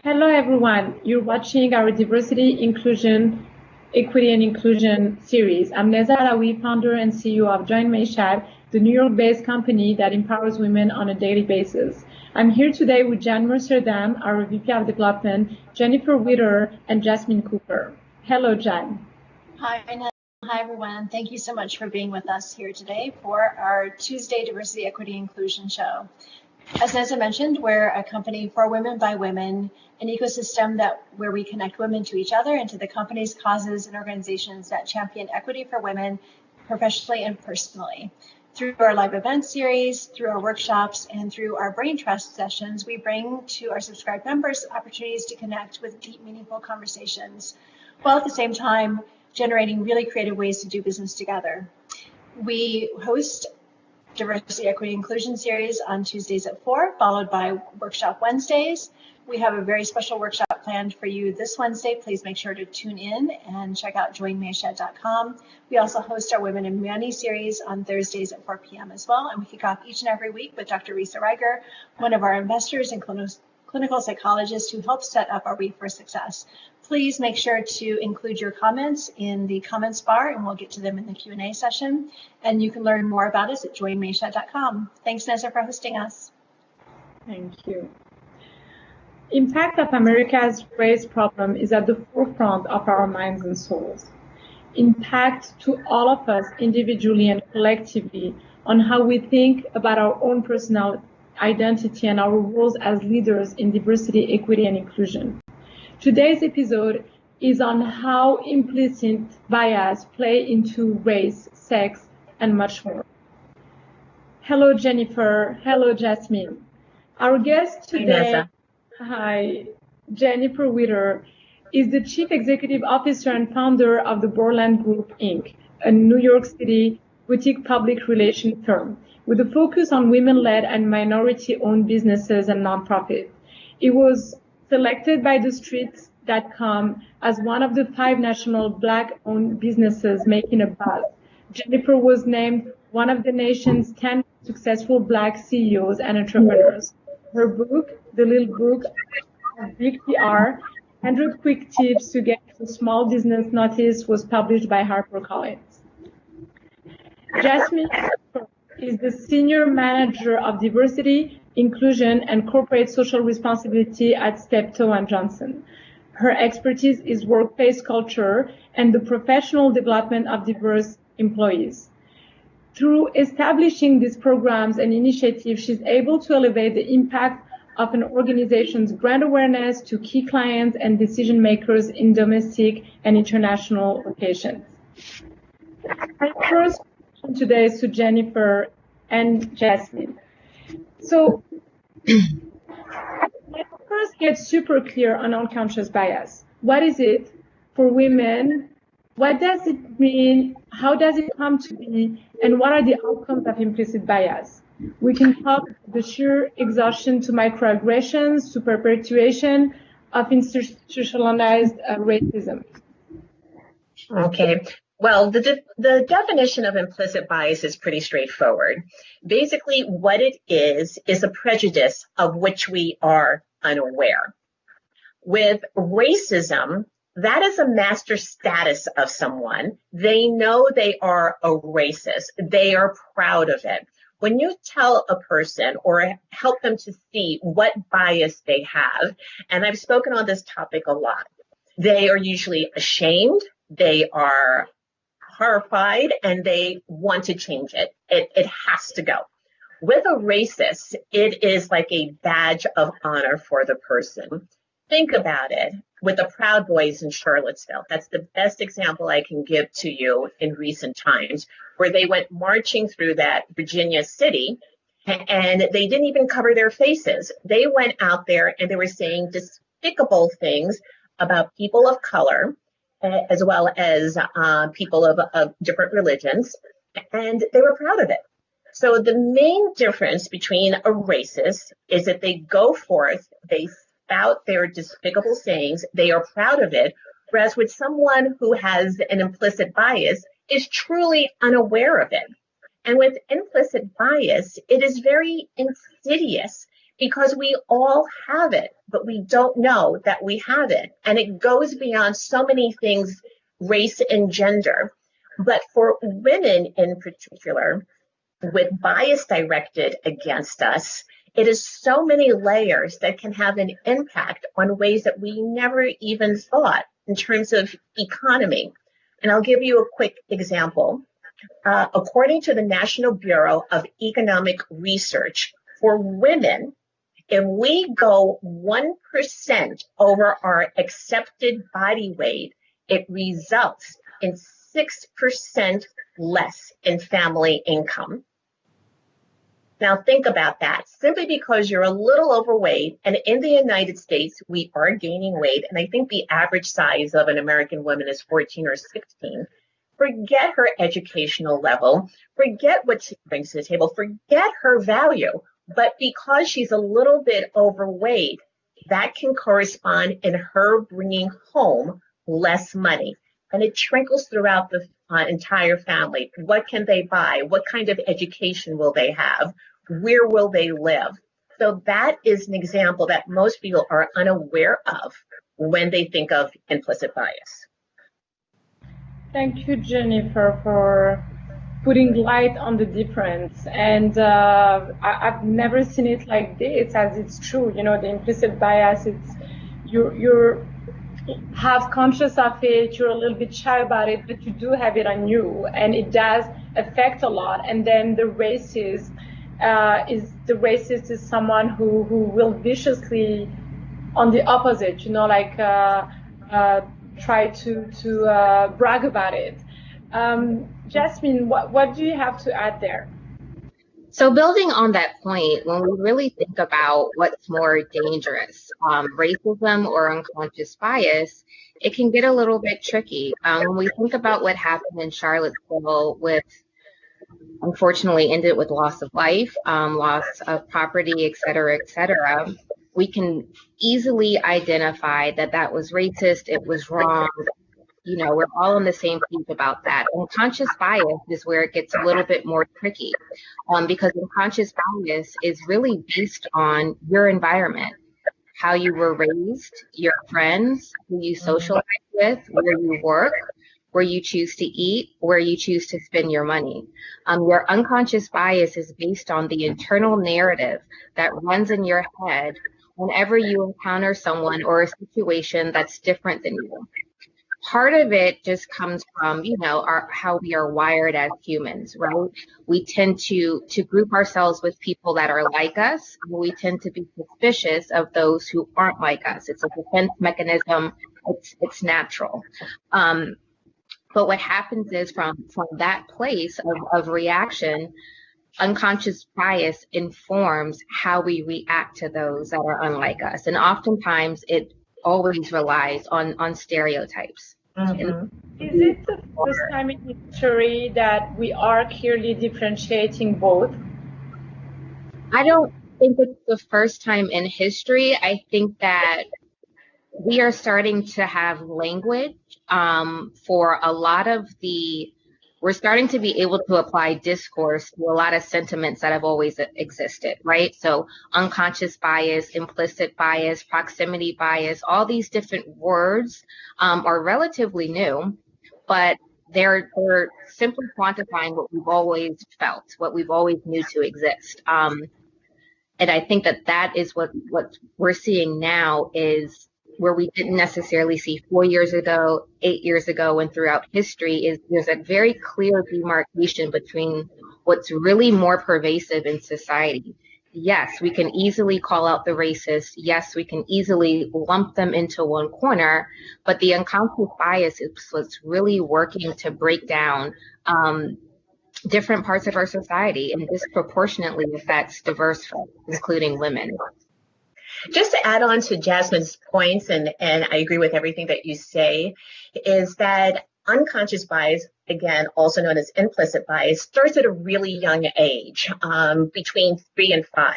Hello, everyone. You're watching our Diversity, Inclusion, Equity and Inclusion series. I'm Neza Alawi, founder and CEO of Join Mayshad, the New York-based company that empowers women on a daily basis. I'm here today with Jan Mercer-Dam, our VP of Development, Jennefer Witter, and Jasmine Cooper. Hello, Jan. Hi, Neza. Hi, everyone. Thank you so much for being with us here today for our Tuesday Diversity, Equity, Inclusion show. As Neza mentioned, we're a company for women by women, an ecosystem where we connect women to each other and to the companies, causes, and organizations that champion equity for women professionally and personally. Through our live event series, through our workshops, and through our brain trust sessions, we bring to our subscribed members opportunities to connect with deep, meaningful conversations, while at the same time generating really creative ways to do business together. We host Diversity, Equity, Inclusion series on Tuesdays at 4, followed by Workshop Wednesdays. We have a very special workshop planned for you this Wednesday. Please make sure to tune in and check out joinmayshad.com. We also host our Women in Money series on Thursdays at 4 p.m. as well, and we kick off each and every week with Dr. Risa Reiger, one of our investors and clinical psychologists who helps set up our week for success. Please make sure to include your comments in the comments bar, and we'll get to them in the Q&A session. And you can learn more about us at joinmayshad.com. Thanks, Neza, for hosting us. Thank you. Impact of America's race problem is at the forefront of our minds and souls. Impact to all of us individually and collectively on how we think about our own personal identity and our roles as leaders in diversity, equity, and inclusion. Today's episode is on how implicit bias play into race, sex, and much more. Hello, Jennefer. Hello, Jasmine. Our guest today, hi, Jennefer Witter, is the Chief Executive Officer and founder of the Borland Group, Inc., a New York City boutique public relations firm with a focus on women-led and minority-owned businesses and nonprofits. It was selected by TheStreets.com as one of the 5 national Black-owned businesses making a buzz. Jennefer was named one of the nation's 10 successful Black CEOs and entrepreneurs. Her book, The Little Book of Big PR, 100 Quick Tips to Get a Small Business Notice, was published by HarperCollins. Jasmine is the Senior Manager of Diversity, Inclusion, and Corporate Social Responsibility at Steptoe & Johnson. Her expertise is workplace culture and the professional development of diverse employees. Through establishing these programs and initiatives, she's able to elevate the impact of an organization's brand awareness to key clients and decision makers in domestic and international locations. My first question today is to Jennefer and Jasmine. So let's first get super clear on unconscious bias. What is it for women? What does it mean? How does it come to be? And what are the outcomes of implicit bias? We can talk the sheer exhaustion to microaggressions, to perpetuation of institutionalized racism. Okay. Well, the definition of implicit bias is pretty straightforward. Basically, what it is a prejudice of which we are unaware. With racism, that is a master status of someone. They know they are a racist. They are proud of it. When you tell a person or help them to see what bias they have, and I've spoken on this topic a lot, they are usually ashamed, they are horrified, and they want to change it. It has to go. With a racist, it is like a badge of honor for the person. Think about it. With the Proud Boys in Charlottesville, that's the best example I can give to you in recent times, where they went marching through that Virginia city and they didn't even cover their faces. They went out there and they were saying despicable things about people of color, as well as people of different religions, and they were proud of it. So the main difference between a racist is that they go forth, they spout their despicable sayings, they are proud of it, whereas with someone who has an implicit bias is truly unaware of it. And with implicit bias, it is very insidious because we all have it, but we don't know that we have it. And it goes beyond so many things, race and gender. But for women in particular, with bias directed against us, it is so many layers that can have an impact on ways that we never even thought in terms of economy. And I'll give you a quick example. According to the National Bureau of Economic Research, for women, if we go 1% over our accepted body weight, it results in 6% less in family income. Now think about that. Simply because you're a little overweight, and in the United States, we are gaining weight, and I think the average size of an American woman is 14 or 16. Forget her educational level, forget what she brings to the table, forget her value. But because she's a little bit overweight, that can correspond in her bringing home less money. And it trickles throughout the entire family. What can they buy? What kind of education will they have? Where will they live? So that is an example that most people are unaware of when they think of implicit bias. Thank you, Jennefer, for putting light on the difference. And I've never seen it like this, as it's true. You know, the implicit bias, it's you're half conscious of it, you're a little bit shy about it, but you do have it on you, and it does affect a lot. And then the racist is someone who will viciously, on the opposite, you know, like try to brag about it. Jasmine, what do you have to add there? So building on that point, when we really think about what's more dangerous, racism or unconscious bias, it can get a little bit tricky. When we think about what happened in Charlottesville unfortunately ended with loss of life, loss of property, et cetera, we can easily identify that that was racist, it was wrong. You know, we're all on the same page about that. Unconscious bias is where it gets a little bit more tricky, because unconscious bias is really based on your environment, how you were raised, your friends, who you socialize with, where you work, where you choose to eat, where you choose to spend your money. Your unconscious bias is based on the internal narrative that runs in your head whenever you encounter someone or a situation that's different than you. Part of it just comes from, you know, how we are wired as humans, right? We tend to group ourselves with people that are like us. We tend to be suspicious of those who aren't like us. It's a defense mechanism. It's natural. But what happens is from that place of reaction, unconscious bias informs how we react to those that are unlike us. And oftentimes it always relies on stereotypes. Mm-hmm. Is it the first time in history that we are clearly differentiating both? I don't think it's the first time in history. I think that we are starting to have language for a lot of we're starting to be able to apply discourse to a lot of sentiments that have always existed, right? So unconscious bias, implicit bias, proximity bias, all these different words are relatively new, but they're simply quantifying what we've always felt, what we've always knew to exist. And I think that is what we're seeing now is where we didn't necessarily see 4 years ago, 8 years ago, and throughout history is there's a very clear demarcation between what's really more pervasive in society. Yes, we can easily call out the racist. Yes, we can easily lump them into one corner, but the unconscious bias is what's really working to break down different parts of our society and disproportionately affects diverse folks, including women. Just to add on to Jasmine's points, and I agree with everything that you say, is that unconscious bias, again, also known as implicit bias, starts at a really young age, between 3 and 5.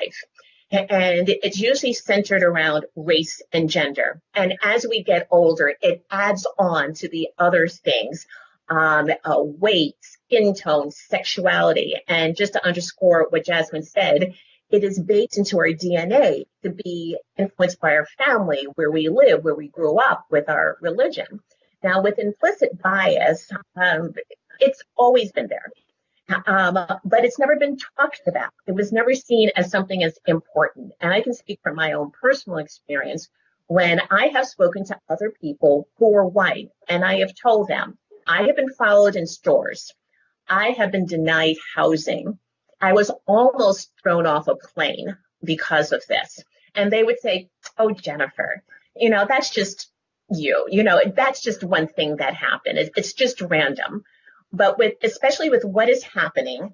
And it's usually centered around race and gender. And as we get older, it adds on to the other things, weight, skin tone, sexuality. And just to underscore what Jasmine said, it is baked into our DNA to be influenced by our family, where we live, where we grew up, with our religion. Now, with implicit bias, it's always been there. But it's never been talked about. It was never seen as something as important. And I can speak from my own personal experience when I have spoken to other people who are white, and I have told them, I have been followed in stores. I have been denied housing. I was almost thrown off a plane because of this. And they would say, oh, Jennefer, that's just that's just one thing that happened. It's just random. But especially with what is happening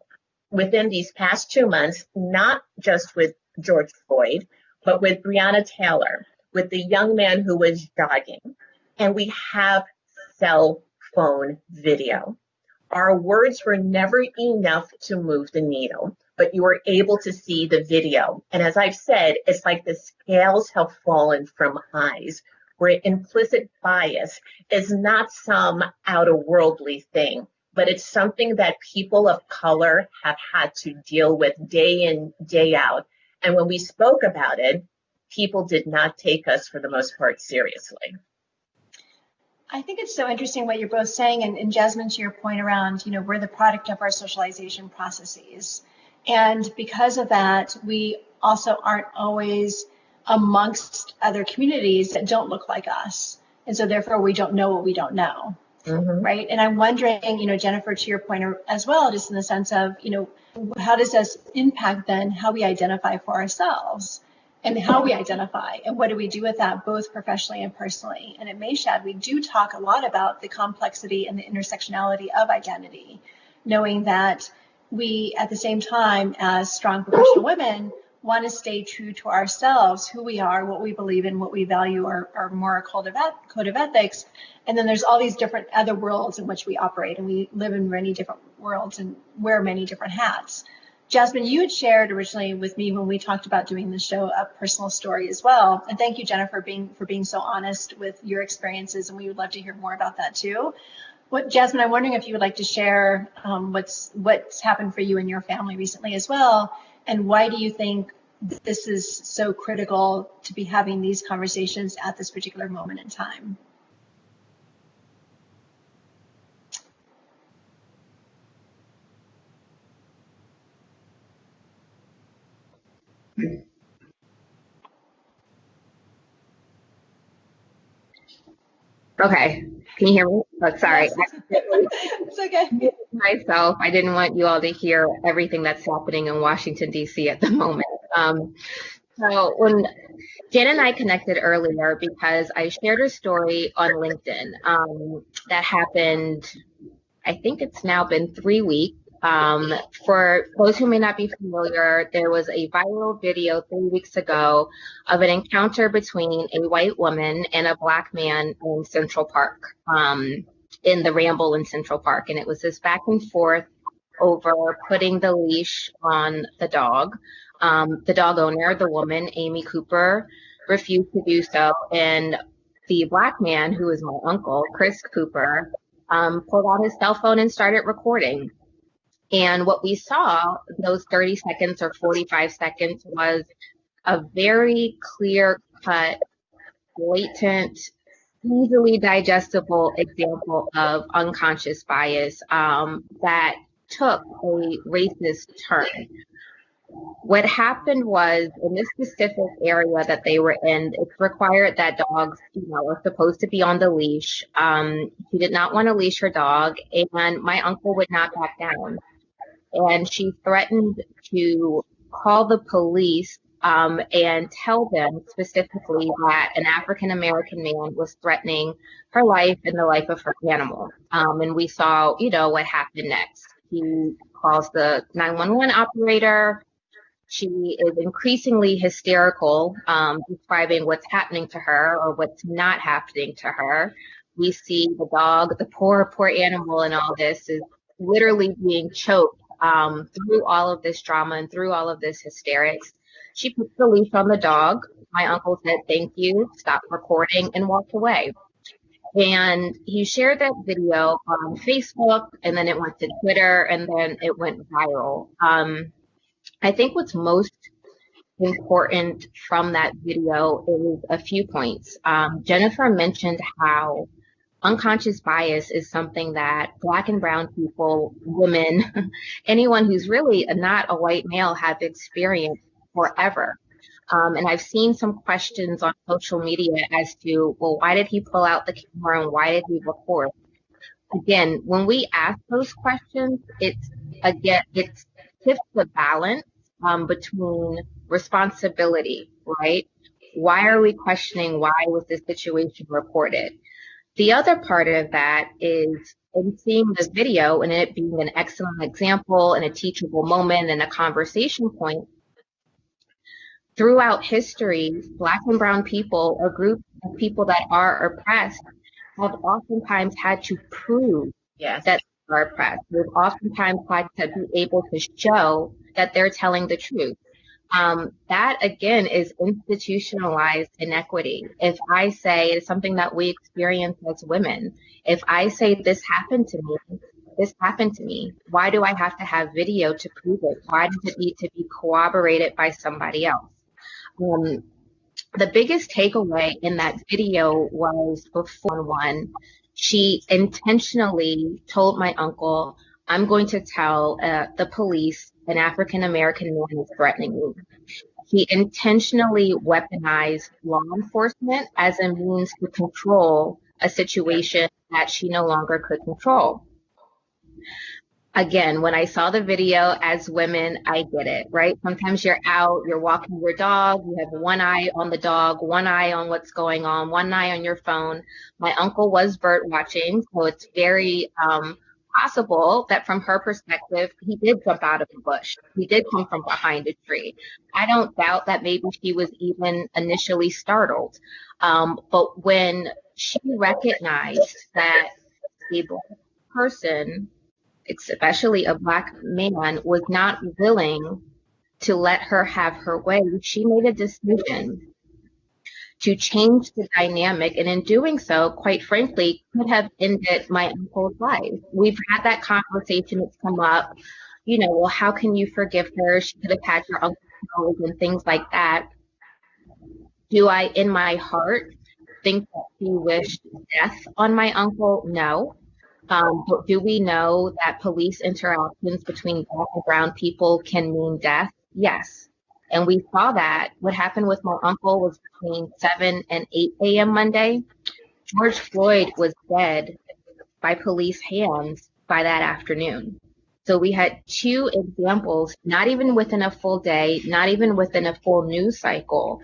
within these past 2 months, not just with George Floyd, but with Breonna Taylor, with the young man who was jogging, and we have cell phone video. Our words were never enough to move the needle, but you were able to see the video. And as I've said, it's like the scales have fallen from eyes, where implicit bias is not some outer-worldly thing, but it's something that people of color have had to deal with day in, day out. And when we spoke about it, people did not take us, for the most part, seriously. I think it's so interesting what you're both saying, and Jasmine, to your point around, we're the product of our socialization processes. And because of that, we also aren't always amongst other communities that don't look like us. And so therefore we don't know what we don't know. Mm-hmm. Right. And I'm wondering, Jennefer, to your point as well, just in the sense of, how does this impact then how we identify for ourselves? And how we identify, and what do we do with that, both professionally and personally? And at Mayshad, we do talk a lot about the complexity and the intersectionality of identity, knowing that we, at the same time, as strong professional women, want to stay true to ourselves, who we are, what we believe in, what we value, our moral code of ethics. And then there's all these different other worlds in which we operate, and we live in many different worlds and wear many different hats. Jasmine, you had shared originally with me when we talked about doing the show a personal story as well. And thank you, Jennefer, for being so honest with your experiences. And we would love to hear more about that too. Jasmine, I'm wondering if you would like to share what's happened for you and your family recently as well. And why do you think this is so critical to be having these conversations at this particular moment in time? Okay, can you hear me? Oh, sorry. It's okay. Myself, I didn't want you all to hear everything that's happening in Washington, D.C. at the moment. So when Jen and I connected earlier, because I shared a story on LinkedIn that happened, I think it's now been 3 weeks. For those who may not be familiar, there was a viral video 3 weeks ago of an encounter between a white woman and a black man in Central Park, in the Ramble in Central Park. And it was this back and forth over putting the leash on the dog. The dog owner, the woman, Amy Cooper, refused to do so. And the black man, who is my uncle, Chris Cooper, pulled out his cell phone and started recording. And what we saw, those 30 seconds or 45 seconds, was a very clear-cut, blatant, easily digestible example of unconscious bias that took a racist turn. What happened was, in this specific area that they were in, it's required that dogs, are supposed to be on the leash. She did not want to leash her dog, and my uncle would not back down. And she threatened to call the police and tell them specifically that an African-American man was threatening her life and the life of her animal. And we saw, what happened next. He calls the 911 operator. She is increasingly hysterical, describing what's happening to her or what's not happening to her. We see the dog, the poor animal in all this is literally being choked through all of this drama and through all of this hysterics. She puts the leash on the dog. My uncle said, "Thank you," stopped recording, and walked away. And he shared that video on Facebook, and then it went to Twitter, and then it went viral. I think what's most important from that video is a few points. Jennefer mentioned how unconscious bias is something that Black and brown people, women, anyone who's really not a white male have experienced forever. And I've seen some questions on social media as to, well, why did he pull out the camera and why did he record? Again, when we ask those questions, it tips the balance between responsibility, right? Why are we questioning why was this situation reported? The other part of that is in seeing the video and it being an excellent example and a teachable moment and a conversation point. Throughout history, Black and brown people, or groups of people that are oppressed, have oftentimes had to prove that they are oppressed. They've oftentimes had to be able to show that they're telling the truth. That, again, is institutionalized inequity. If I say, it's something that we experience as women, if I say this happened to me, why do I have to have video to prove it? Why does it need to be corroborated by somebody else? The biggest takeaway in that video was before one, she intentionally told my uncle, I'm going to tell the police an African-American man is threatening me. She intentionally weaponized law enforcement as a means to control a situation that she no longer could control. Again, when I saw the video as women, I get it, right? Sometimes you're out, you're walking your dog, you have one eye on the dog, one eye on what's going on, one eye on your phone. My uncle was bird watching, so it's very possible that from her perspective, he did jump out of the bush. He did come from behind a tree. I don't doubt that maybe she was even initially startled. But when she recognized that a Black person, especially a Black man, was not willing to let her have her way, she made a decision to change the dynamic, and in doing so, quite frankly, could have ended my uncle's life. We've had that conversation, it's come up, well, how can you forgive her? She could have had your uncle's and things like that. Do I, in my heart, think that she wished death on my uncle? No. But do we know that police interactions between Black and brown people can mean death? Yes. And we saw that. What happened with my uncle was between 7 and 8 a.m. Monday. George Floyd was dead by police hands by that afternoon. So we had two examples, not even within a full day, not even within a full news cycle,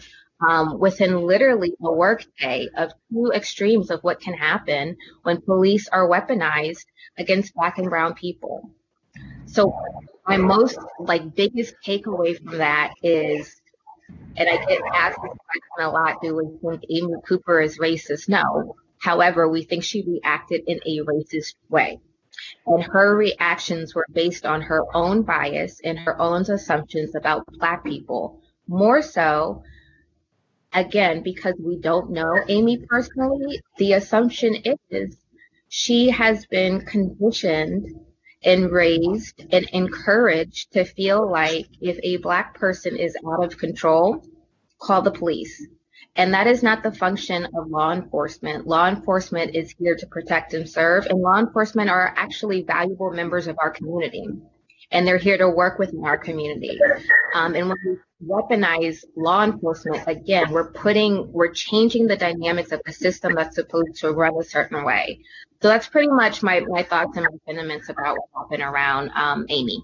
within literally a work day, of two extremes of what can happen when police are weaponized against Black and brown people. So my most biggest takeaway from that is, and I get asked this question a lot, do we think Amy Cooper is racist? No. However, we think she reacted in a racist way. And her reactions were based on her own bias and her own assumptions about Black people. More so, again, because we don't know Amy personally, the assumption is she has been conditioned and raised and encouraged to feel like if a Black person is out of control, call the police. And that is not the function of law enforcement. Law enforcement is here to protect and serve, and law enforcement are actually valuable members of our community, and they're here to work within our community. And when we weaponize law enforcement, again, we're changing the dynamics of the system that's supposed to run a certain way. So that's pretty much my thoughts and my sentiments about what happened around Amy.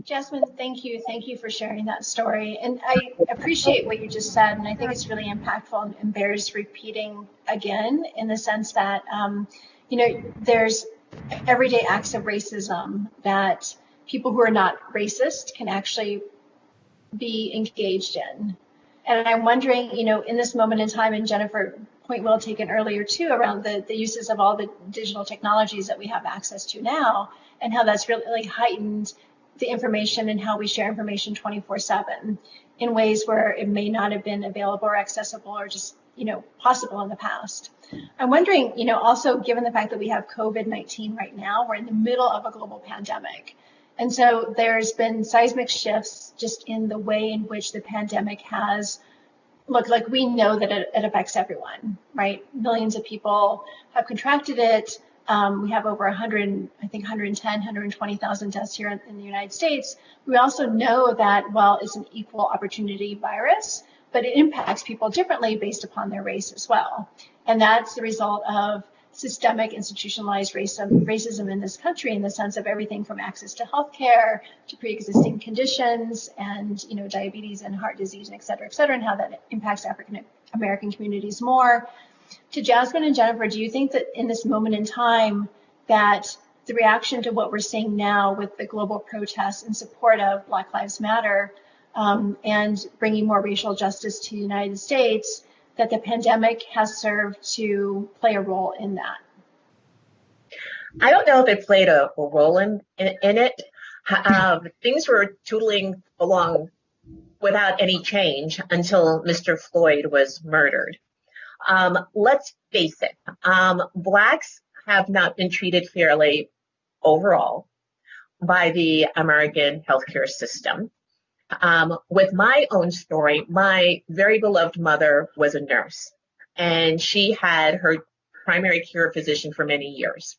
Jasmine, thank you. Thank you for sharing that story. And I appreciate what you just said, and I think it's really impactful and bears repeating again, in the sense that, there's everyday acts of racism that people who are not racist can actually be engaged in. And I'm wondering, in this moment in time, and Jennefer, point well taken earlier too, around the uses of all the digital technologies that we have access to now, and how that's really heightened the information and how we share information 24/7 in ways where it may not have been available or accessible or just, possible in the past. I'm wondering, also given the fact that we have COVID-19 right now, we're in the middle of a global pandemic. And so there's been seismic shifts just in the way in which the pandemic has looked. Like, we know that it affects everyone, right? Millions of people have contracted it. We have over 100, I think 110, 120,000 deaths here in the United States. We also know that while it's an equal opportunity virus, but it impacts people differently based upon their race as well. And that's the result of systemic institutionalized racism in this country, in the sense of everything from access to healthcare to pre-existing conditions and, diabetes and heart disease, and et cetera, and how that impacts African American communities more. To Jasmine and Jennefer, do you think that in this moment in time that the reaction to what we're seeing now with the global protests in support of Black Lives Matter and bringing more racial justice to the United States, that the pandemic has served to play a role in that? I don't know if it played a role in it. Things were tootling along without any change until Mr. Floyd was murdered. Let's face it, Blacks have not been treated fairly overall by the American healthcare system. With my own story, my very beloved mother was a nurse, and she had her primary care physician for many years.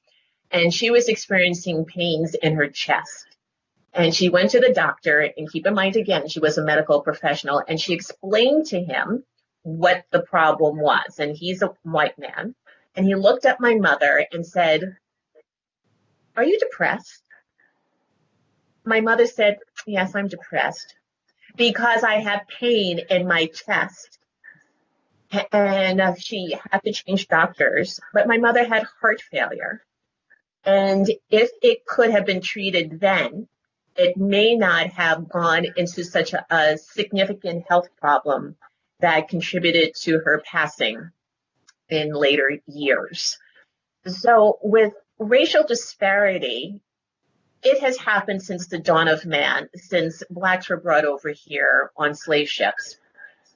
And she was experiencing pains in her chest. And she went to the doctor, and keep in mind, again, she was a medical professional, and she explained to him what the problem was. And he's a white man. And he looked at my mother and said, "Are you depressed?" My mother said, "Yes, I'm depressed because I have pain in my chest." And she had to change doctors. But my mother had heart failure. And if it could have been treated then, it may not have gone into such a significant health problem that contributed to her passing in later years. So with racial disparity, it has happened since the dawn of man, since Blacks were brought over here on slave ships.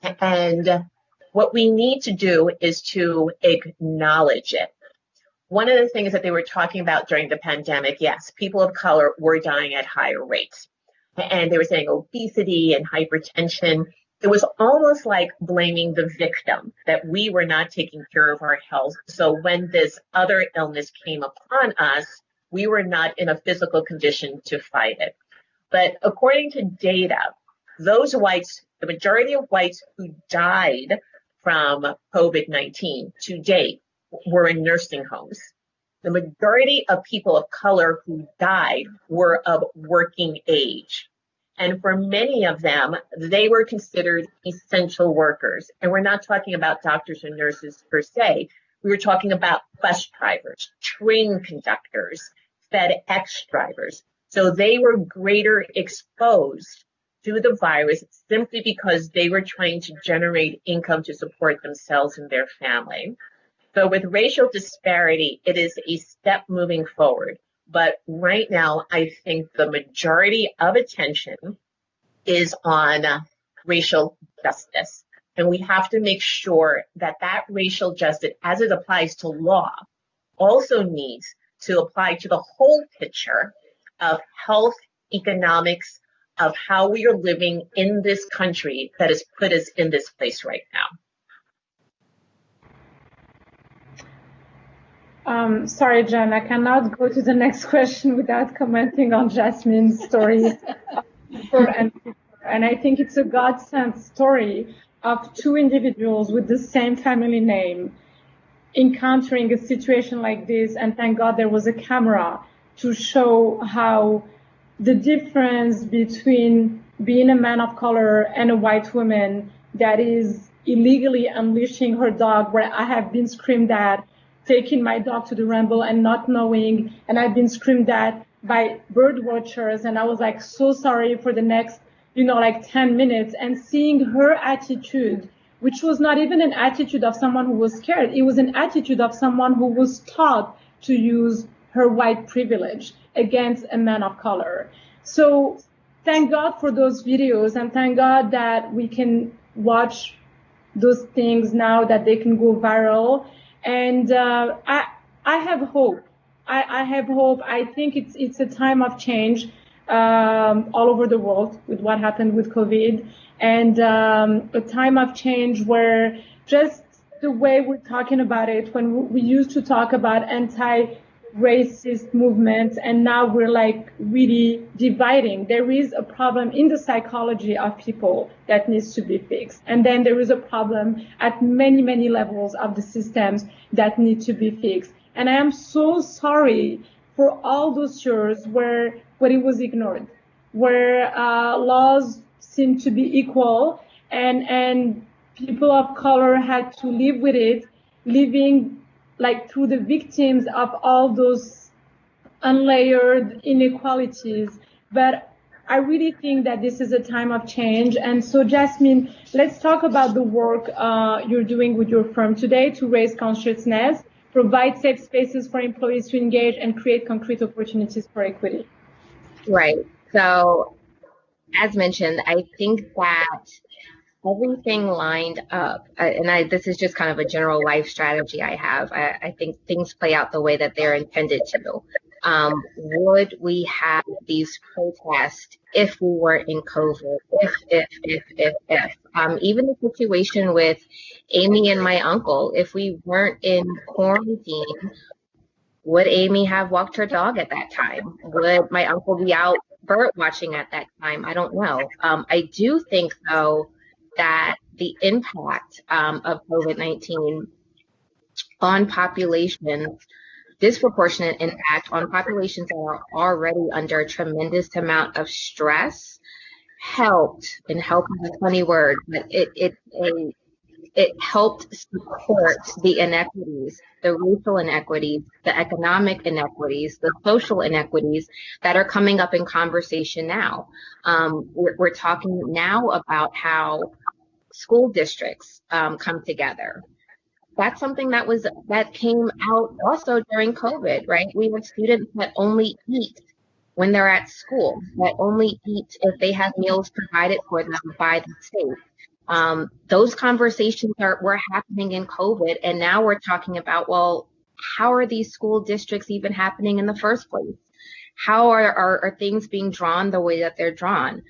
And what we need to do is to acknowledge it. One of the things that they were talking about during the pandemic, yes, people of color were dying at higher rates. And they were saying obesity and hypertension. It was almost like blaming the victim, that we were not taking care of our health. So when this other illness came upon us, we were not in a physical condition to fight it. But according to data, those whites, the majority of whites who died from COVID-19 to date were in nursing homes. The majority of people of color who died were of working age. And for many of them, they were considered essential workers. And we're not talking about doctors and nurses per se. We were talking about bus drivers, train conductors, FedEx drivers. So they were greater exposed to the virus simply because they were trying to generate income to support themselves and their family. So with racial disparity, it is a step moving forward. But right now, I think the majority of attention is on racial justice. And we have to make sure that that racial justice, as it applies to law, also needs to apply to the whole picture of health, economics, of how we are living in this country that has put us in this place right now. Sorry, Jen, I cannot go to the next question without commenting on Jasmine's story. And I think it's a godsend story of two individuals with the same family name encountering a situation like this. And thank God there was a camera to show how the difference between being a man of color and a white woman that is illegally unleashing her dog, where I have been screamed at, taking my dog to the ramble and not knowing, and I've been screamed at by bird watchers, and I was like so sorry for the next, 10 minutes, and seeing her attitude, which was not even an attitude of someone who was scared, it was an attitude of someone who was taught to use her white privilege against a man of color. So thank God for those videos, and thank God that we can watch those things now, that they can go viral. And I have hope. I have hope. I think it's a time of change. all over the world with what happened with COVID, and a time of change where just the way we're talking about it, when we used to talk about anti-racist movements, and now we're like really dividing. There is a problem in the psychology of people that needs to be fixed. And then there is a problem at many, many levels of the systems that need to be fixed. And I am so sorry for all those years where it was ignored, where laws seemed to be equal, and people of color had to live with it, living like through the victims of all those unlayered inequalities. But I really think that this is a time of change. And so, Jasmine, let's talk about the work you're doing with your firm today to raise consciousness, provide safe spaces for employees to engage, and create concrete opportunities for equity. Right. So, as mentioned, I think that everything lined up, and this is just kind of a general life strategy I have. I think things play out the way that they're intended to. Would we have these protests if we were in COVID? If. Even the situation with Amy and my uncle, if we weren't in quarantine, would Amy have walked her dog at that time? Would my uncle be out bird watching at that time? I don't know. I do think, though, that the impact of COVID-19 on populations, disproportionate impact on populations that are already under a tremendous amount of stress, helped, and help is a funny word, but it helped support the inequities, the racial inequities, the economic inequities, the social inequities that are coming up in conversation now. We're talking now about how school districts come together. That's something that came out also during COVID, right? We have students that only eat when they're at school, that only eat if they have meals provided for them by the state. Those conversations were happening in COVID, and now we're talking about, well, how are these school districts even happening in the first place? How are things being drawn the way that they're drawn?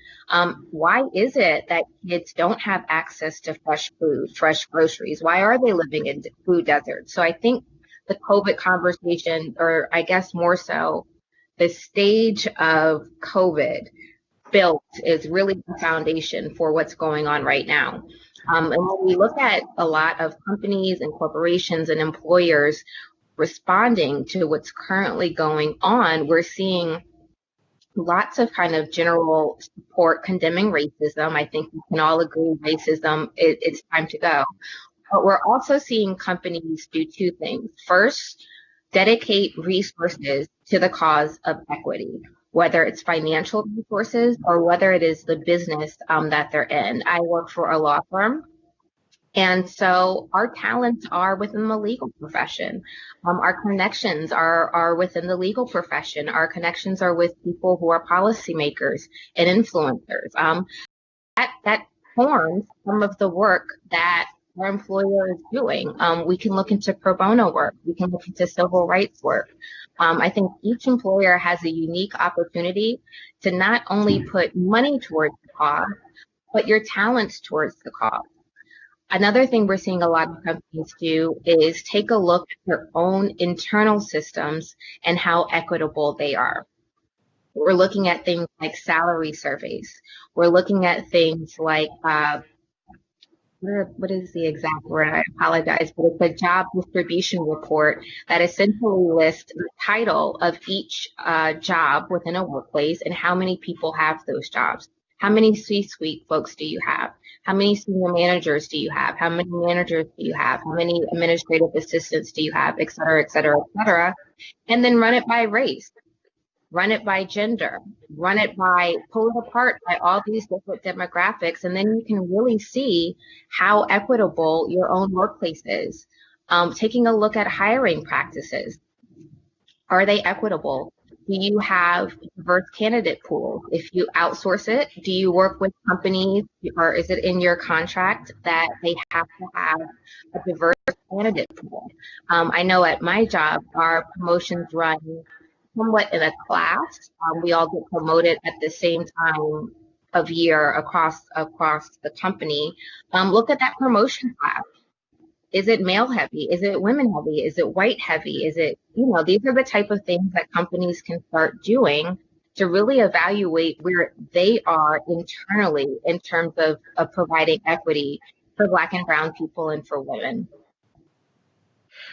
Why is it that kids don't have access to fresh food, fresh groceries? Why are they living in food deserts? So I think the COVID conversation, or I guess more so, the stage of COVID built is really the foundation for what's going on right now. And when we look at a lot of companies and corporations and employers responding to what's currently going on, we're seeing lots of kind of general support condemning racism. I think we can all agree racism, it's time to go. But we're also seeing companies do two things. First, dedicate resources to the cause of equity, whether it's financial resources or whether it is the business that they're in. I work for a law firm, and so our talents are within the legal profession. Our connections are within the legal profession. Our connections are with people who are policymakers and influencers. That forms some of the work that our employer is doing. We can look into pro bono work. We can look into civil rights work. I think each employer has a unique opportunity to not only put money towards the cause, but your talents towards the cause. Another thing we're seeing a lot of companies do is take a look at their own internal systems and how equitable they are. We're looking at things like salary surveys. We're looking at things like, what is the exact word? I apologize, but it's a job distribution report that essentially lists the title of each job within a workplace and how many people have those jobs. How many C-suite folks do you have? How many senior managers do you have? How many managers do you have? How many administrative assistants do you have, et cetera, et cetera, et cetera? And then run it by race, run it by gender, run it by, pull it apart by all these different demographics. And then you can really see how equitable your own workplace is. Taking a look at hiring practices. Are they equitable? Do you have diverse candidate pools? If you outsource it, do you work with companies, or is it in your contract that they have to have a diverse candidate pool? I know at my job, our promotions run somewhat in a class. We all get promoted at the same time of year across the company. Look at that promotion class. Is it male heavy? Is it women heavy? Is it white heavy? Is it, these are the type of things that companies can start doing to really evaluate where they are internally in terms of providing equity for Black and brown people and for women.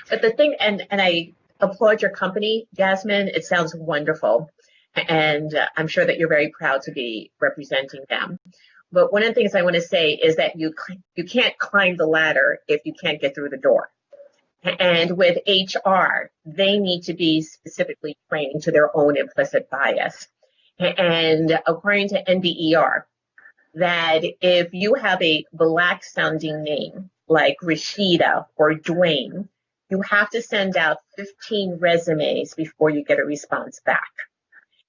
But the thing, and I applaud your company, Jasmine. It sounds wonderful. And I'm sure that you're very proud to be representing them. But one of the things I want to say is that you can't climb the ladder if you can't get through the door. And with HR, they need to be specifically trained to their own implicit bias. And according to NBER, that if you have a Black sounding name like Rashida or Dwayne, you have to send out 15 resumes before you get a response back.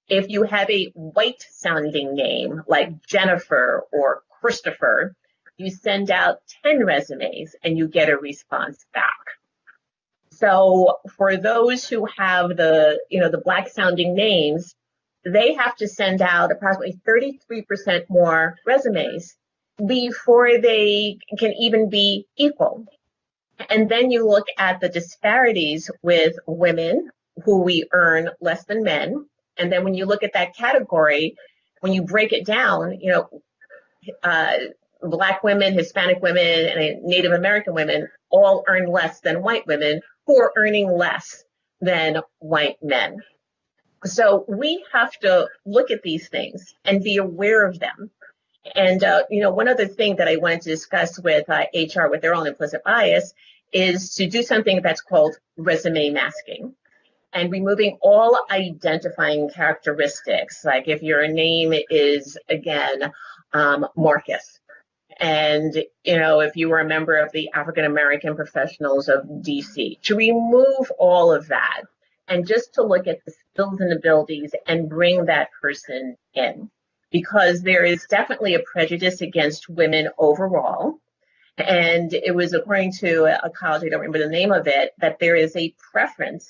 If you have a white sounding name like Jennefer or Christopher, you send out 10 resumes and you get a response back. So for those who have the Black sounding names, they have to send out approximately 33% more resumes before they can even be equal. And then you look at the disparities with women who we earn less than men. And then when you look at that category, when you break it down, Black women, Hispanic women, and Native American women all earn less than white women who are earning less than white men. So we have to look at these things and be aware of them. And, one other thing that I wanted to discuss with HR with their own implicit bias is to do something that's called resume masking and removing all identifying characteristics. Like if your name is, again, Marcus, and, if you were a member of the African American Professionals of DC, to remove all of that and just to look at the skills and abilities and bring that person in. Because there is definitely a prejudice against women overall. And it was according to a college, I don't remember the name of it, that there is a preference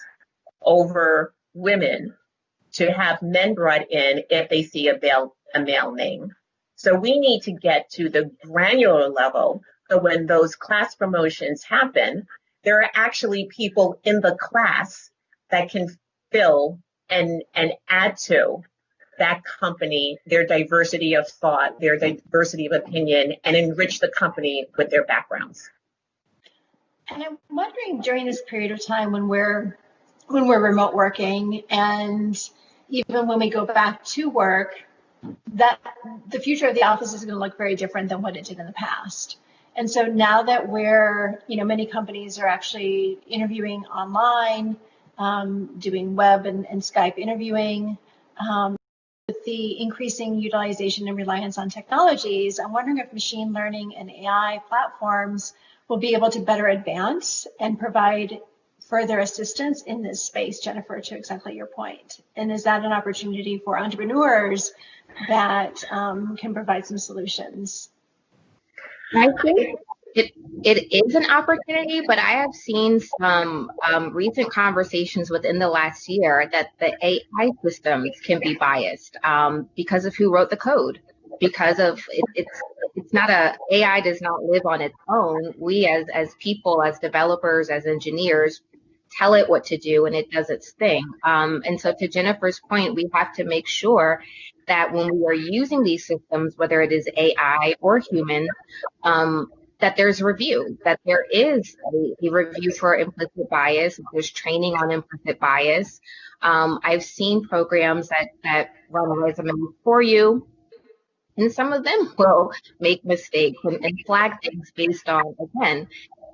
over women to have men brought in if they see a male name. So we need to get to the granular level. So when those class promotions happen, there are actually people in the class that can fill and add to that company, their diversity of thought, their diversity of opinion, and enrich the company with their backgrounds. And I'm wondering during this period of time when we're remote working and even when we go back to work, that the future of the office is going to look very different than what it did in the past. And so now that many companies are actually interviewing online, doing web and Skype interviewing, with the increasing utilization and reliance on technologies, I'm wondering if machine learning and AI platforms will be able to better advance and provide further assistance in this space, Jennefer, to exactly your point. And is that an opportunity for entrepreneurs that can provide some solutions? I think it is an opportunity, but I have seen some recent conversations within the last year that the AI systems can be biased because of who wrote the code. Because of it's not AI does not live on its own. We as people, as developers, as engineers, tell it what to do and it does its thing. And so to Jennefer's point, we have to make sure that when we are using these systems, whether it is AI or human, that there's review, that there is a review for implicit bias, there's training on implicit bias. I've seen programs that run a resume for you, and some of them will make mistakes and flag things based on, again,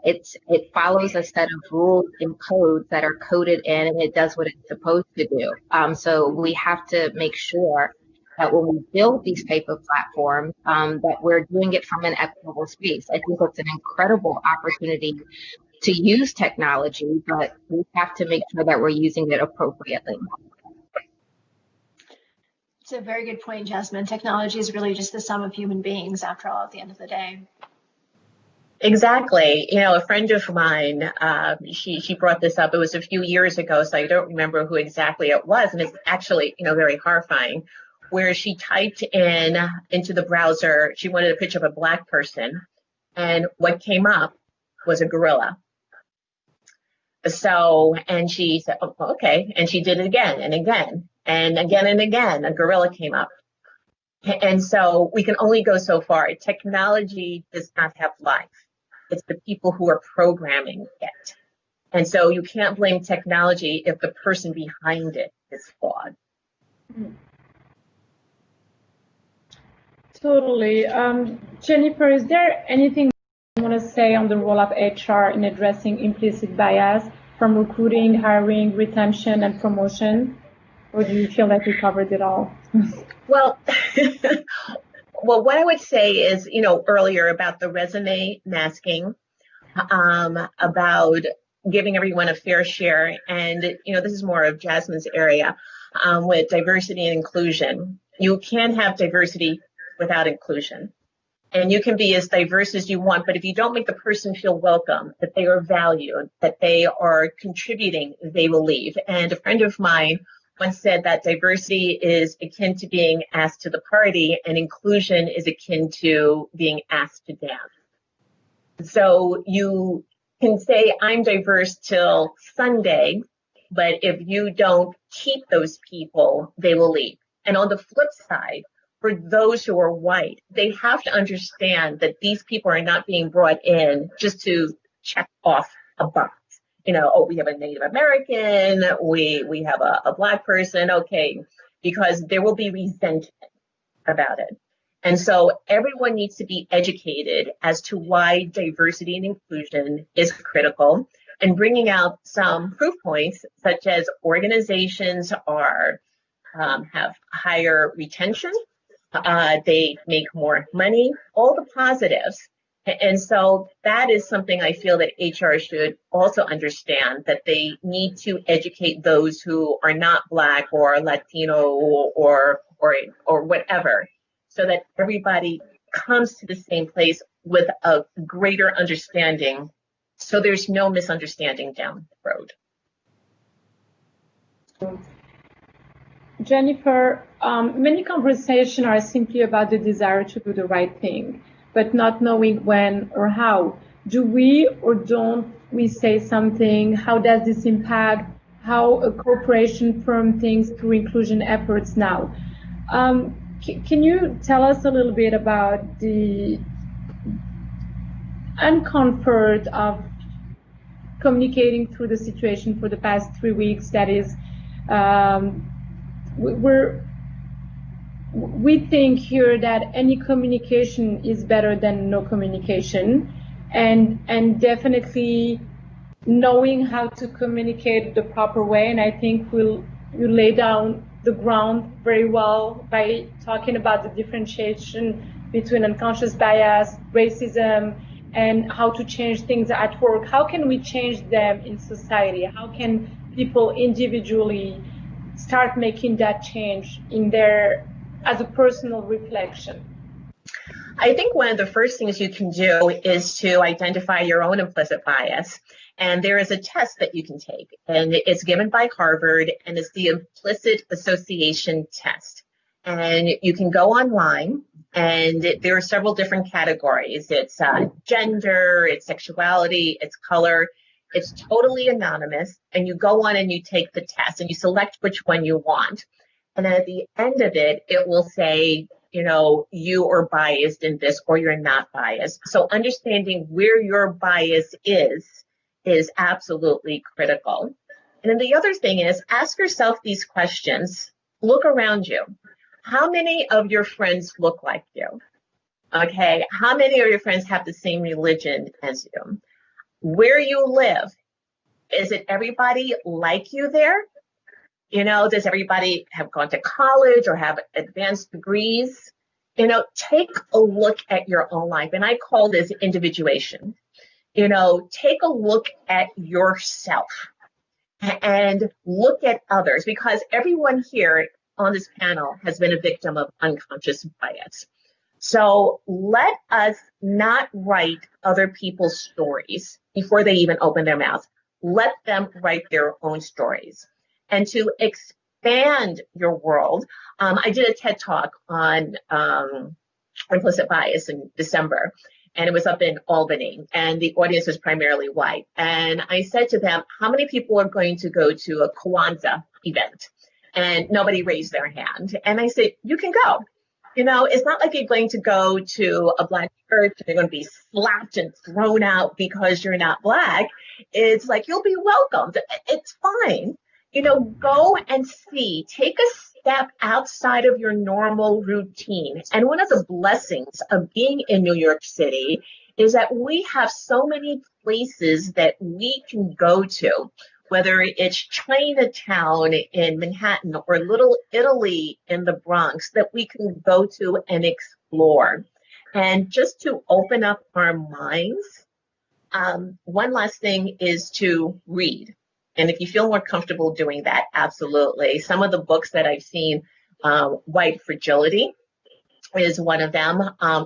it follows a set of rules and codes that are coded in, and it does what it's supposed to do. So we have to make sure that when we build these type of platforms, that we're doing it from an equitable space. I think it's an incredible opportunity to use technology, but we have to make sure that we're using it appropriately. It's a very good point, Jasmine. Technology is really just the sum of human beings, after all, at the end of the day. Exactly. You know, a friend of mine, she brought this up. It was a few years ago, so I don't remember who exactly it was, and it's actually, very horrifying. Where she typed into the browser, she wanted a picture of a Black person, and what came up was a gorilla. So, and she said, oh, okay, and she did it again and again and again and again. A gorilla came up. And so we can only go so far. Technology does not have life. It's the people who are programming it. And so you can't blame technology if the person behind it is flawed. Totally. Jennefer, is there anything you want to say on the role of HR in addressing implicit bias from recruiting, hiring, retention, and promotion? Or do you feel like we covered it all? Well, well, what I would say is, earlier about the resume masking, about giving everyone a fair share. And, this is more of Jasmine's area with diversity and inclusion. You can't have diversity without inclusion. And you can be as diverse as you want, but if you don't make the person feel welcome, that they are valued, that they are contributing, they will leave. And a friend of mine once said that diversity is akin to being asked to the party and inclusion is akin to being asked to dance. So you can say, I'm diverse till Sunday, but if you don't keep those people, they will leave. And on the flip side, for those who are white, they have to understand that these people are not being brought in just to check off a box. We have a Native American, we have a Black person, okay, because there will be resentment about it. And so everyone needs to be educated as to why diversity and inclusion is critical, and bringing out some proof points, such as organizations have higher retention, they make more money, all the positives. And so that is something I feel that HR should also understand, that they need to educate those who are not Black or Latino or whatever, so that everybody comes to the same place with a greater understanding, so there's no misunderstanding down the road. Jennefer, many conversations are simply about the desire to do the right thing, but not knowing when or how. Do we or don't we say something? How does this impact how a corporation firm thinks through inclusion efforts now? Can you tell us a little bit about the uncomfort of communicating through the situation for the past 3 weeks? That is, we think here that any communication is better than no communication, and definitely knowing how to communicate the proper way. And I think you lay down the ground very well by talking about the differentiation between unconscious bias, racism, and how to change things at work. How can we change them in society? How can people individually start making that change as a personal reflection? I think one of the first things you can do is to identify your own implicit bias. And there is a test that you can take, and it's given by Harvard, and it's the Implicit Association Test. And you can go online, and there are several different categories. It's gender, it's sexuality, it's color. It's totally anonymous, and you go on and you take the test, and you select which one you want. And then at the end of it, it will say, you are biased in this, or you're not biased. So understanding where your bias is absolutely critical. And then the other thing is, ask yourself these questions. Look around you. How many of your friends look like you? Okay. How many of your friends have the same religion as you? Where you live, is it everybody like you there? Does everybody have gone to college or have advanced degrees? Take a look at your own life. And I call this individuation. Take a look at yourself and look at others, because everyone here on this panel has been a victim of unconscious bias. So let us not write other people's stories before they even open their mouth. Let them write their own stories. And to expand your world, I did a TED talk on implicit bias in December, and it was up in Albany, and the audience was primarily white. And I said to them, how many people are going to go to a Kwanzaa event? And nobody raised their hand. And I said, you can go. You know, it's not like you're going to go to a Black church and you're going to be slapped and thrown out because you're not Black. It's like, you'll be welcomed. It's fine. You know, go and see, take a step outside of your normal routine. And one of the blessings of being in New York City is that we have so many places that we can go to, whether it's Chinatown in Manhattan or Little Italy in the Bronx, that we can go to and explore. And just to open up our minds, one last thing is to read. And if you feel more comfortable doing that, absolutely. Some of the books that I've seen, White Fragility is one of them.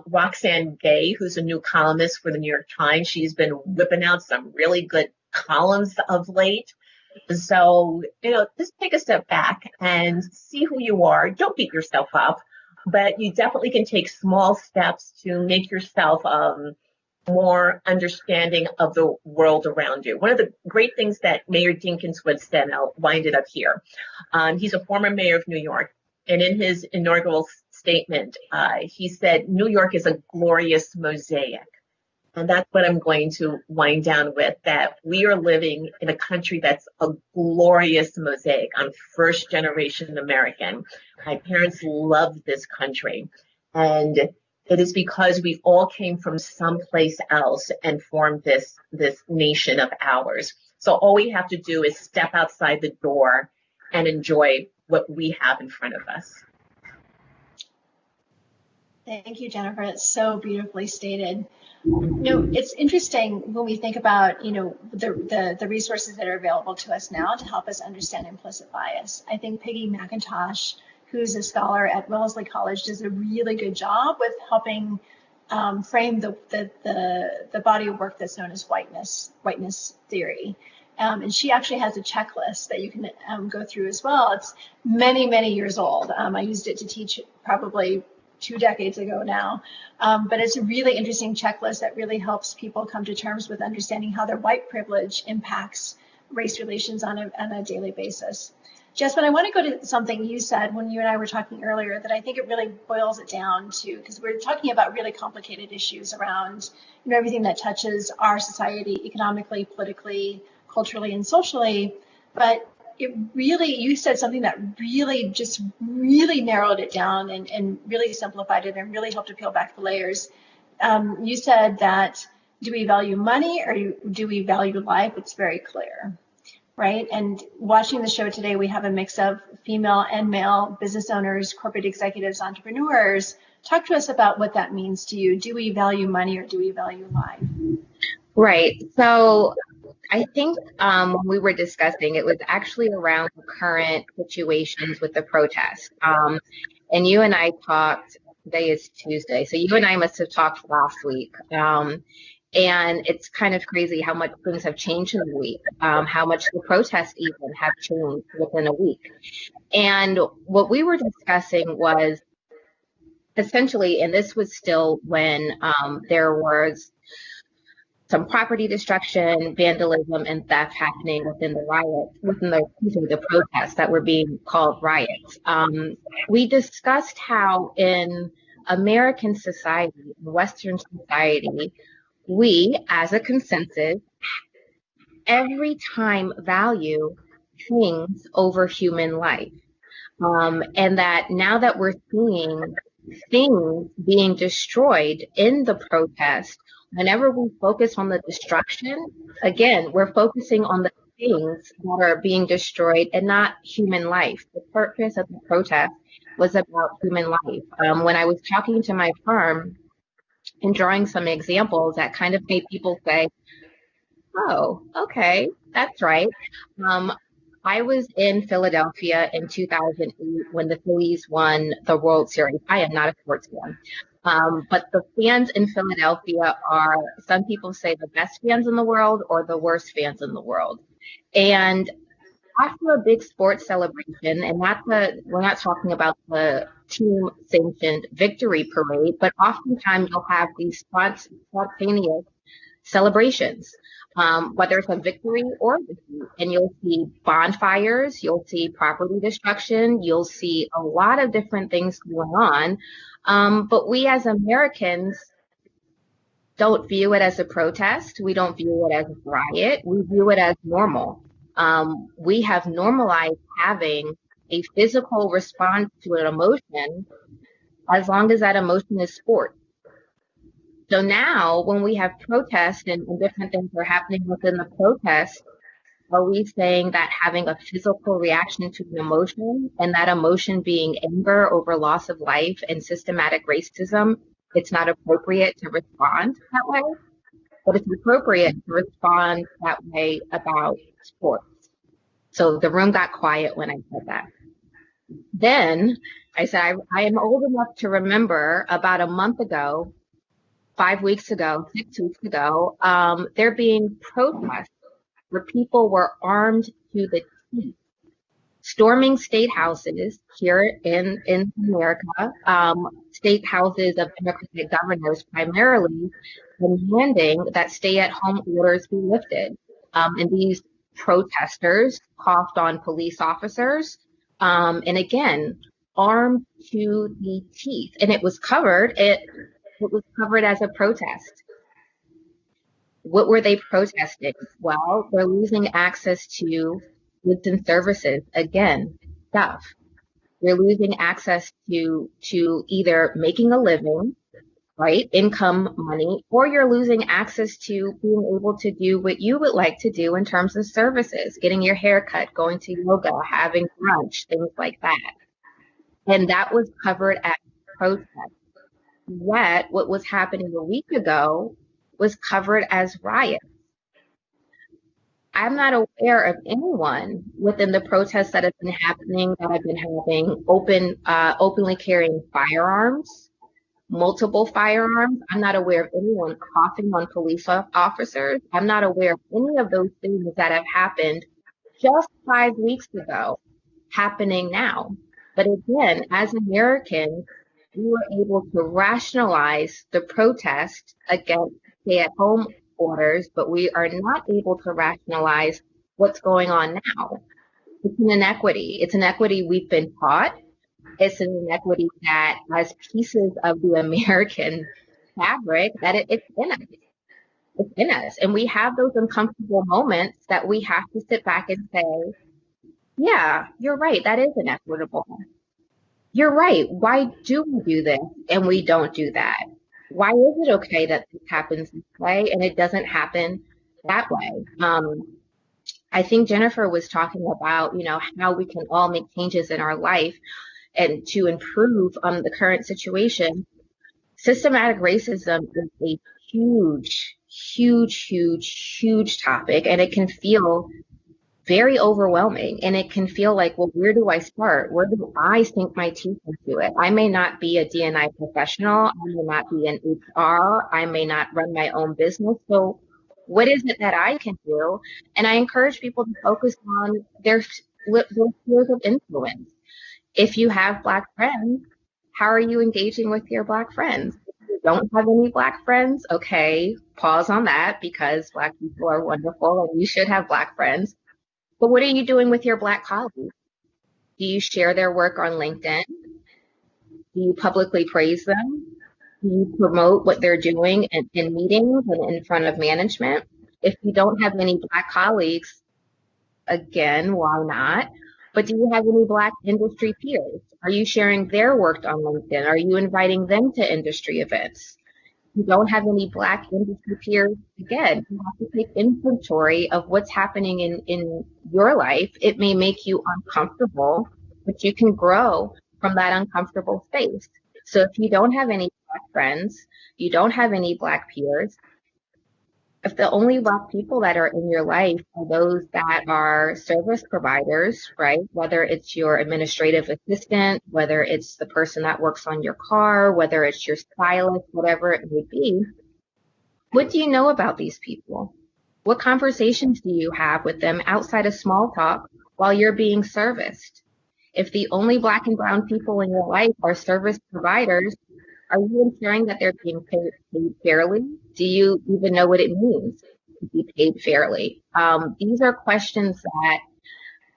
Roxane Gay, who's a new columnist for the New York Times, she's been whipping out some really good columns of late. So, you know, just take a step back and see who you are. Don't beat yourself up, but you definitely can take small steps to make yourself more understanding of the world around you. One of the great things that Mayor Dinkins would say, and I'll wind it up here, he's a former mayor of New York, and in his inaugural statement, he said, New York is a glorious mosaic. And that's what I'm going to wind down with, that we are living in a country that's a glorious mosaic. I'm first generation American. My parents loved this country. And it is because we all came from someplace else and formed this nation of ours. So all we have to do is step outside the door and enjoy what we have in front of us. Thank you, Jennefer. It's so beautifully stated. You know, it's interesting when we think about, you know, the resources that are available to us now to help us understand implicit bias. I think Peggy McIntosh, who's a scholar at Wellesley College, does a really good job with helping frame the body of work that's known as whiteness theory. And she actually has a checklist that you can go through as well. It's many, many years old. I used it to teach probably 2 decades ago now. But it's a really interesting checklist that really helps people come to terms with understanding how their white privilege impacts race relations on a daily basis. Jasmine, I want to go to something you said when you and I were talking earlier that I think it really boils it down to, because we're talking about really complicated issues around, you know, everything that touches our society economically, politically, culturally, and socially. But it really, you said something that really narrowed it down and really simplified it and really helped to peel back the layers. You said that, do we value money or do we value life? It's very clear, right? And watching the show today, we have a mix of female and male business owners, corporate executives, entrepreneurs. Talk to us about what that means to you. Do we value money or do we value life? Right. So I think when we were discussing, it was actually around the current situations with the protest. And you and I talked, today is Tuesday, so you and I must have talked last week. And it's kind of crazy how much things have changed in a week, how much the protests even have changed within a week. And what we were discussing was essentially, and this was still when there was some property destruction, vandalism, and theft happening within the protests that were being called riots. We discussed how in American society, Western society, we, as a consensus, every time value things over human life. And that now that we're seeing things being destroyed in the protest, whenever we focus on the destruction, again, we're focusing on the things that are being destroyed and not human life. The purpose of the protest was about human life. When I was talking to my firm and drawing some examples that kind of made people say, oh, okay, that's right. I was in Philadelphia in 2008 when the Phillies won the World Series. I am not a sports fan. But the fans in Philadelphia are, some people say, the best fans in the world or the worst fans in the world. And after a big sports celebration, and we're not talking about the team sanctioned victory parade, but oftentimes you'll have these spontaneous celebrations, whether it's a victory or a defeat. And you'll see bonfires, you'll see property destruction, you'll see a lot of different things going on. But we as Americans don't view it as a protest. We don't view it as a riot. We view it as normal. We have normalized having a physical response to an emotion as long as that emotion is sport. So now when we have protests and different things are happening within the protest, are we saying that having a physical reaction to an emotion, and that emotion being anger over loss of life and systematic racism, it's not appropriate to respond that way? But it's appropriate to respond that way about sports. So the room got quiet when I said that. Then I said, I am old enough to remember about a month ago, 5 weeks ago, 6 weeks ago, there being protests where people were armed to the teeth, storming state houses here in America, state houses of Democratic governors primarily, demanding that stay-at-home orders be lifted. And these protesters coughed on police officers, and again, armed to the teeth. And it was covered. It was covered as a protest. What were they protesting? Well, they're losing access to goods and services. Again, stuff. You're losing access to either making a living, right? Income, money, or you're losing access to being able to do what you would like to do in terms of services, getting your hair cut, going to yoga, having brunch, things like that. And that was covered as protest. Yet what was happening a week ago was covered as riots. I'm not aware of anyone within the protests that have been happening, that have been having openly carrying firearms, multiple firearms. I'm not aware of anyone coughing on police officers. I'm not aware of any of those things that have happened just 5 weeks ago happening now. But again, as Americans, we were able to rationalize the protest against stay-at-home orders, but we are not able to rationalize what's going on now. It's an inequity. It's an inequity we've been taught. It's an inequity that, as pieces of the American fabric, that it's in us. It's in us. And we have those uncomfortable moments that we have to sit back and say, yeah, you're right. That is inequitable. You're right. Why do we do this and we don't do that? Why is it okay that this happens this way and it doesn't happen that way? I think Jennefer was talking about, how we can all make changes in our life and to improve the current situation. Systematic racism is a huge, huge, huge, huge topic, and it can feel very overwhelming, and it can feel like, well, where do I start? Where do I sink my teeth into it? I may not be a D&I professional. I may not be an HR. I may not run my own business. So what is it that I can do? And I encourage people to focus on their spheres of influence. If you have Black friends, how are you engaging with your Black friends? If you don't have any Black friends, okay, pause on that, because Black people are wonderful and you should have Black friends. But what are you doing with your Black colleagues? Do you share their work on LinkedIn? Do you publicly praise them? Do you promote what they're doing in meetings and in front of management? If you don't have any Black colleagues, again, why not? But do you have any Black industry peers? Are you sharing their work on LinkedIn? Are you inviting them to industry events? You don't have any Black industry peers, again, you have to take inventory of what's happening in your life. It may make you uncomfortable, but you can grow from that uncomfortable space. So if you don't have any Black friends, you don't have any Black peers, If the only Black people that are in your life are those that are service providers, right? Whether it's your administrative assistant, whether it's the person that works on your car, whether it's your stylist, whatever it may be, what do you know about these people? What conversations do you have with them outside of small talk while you're being serviced? If the only Black and brown people in your life are service providers, are you ensuring that they're being paid fairly? Do you even know what it means to be paid fairly? These are questions that,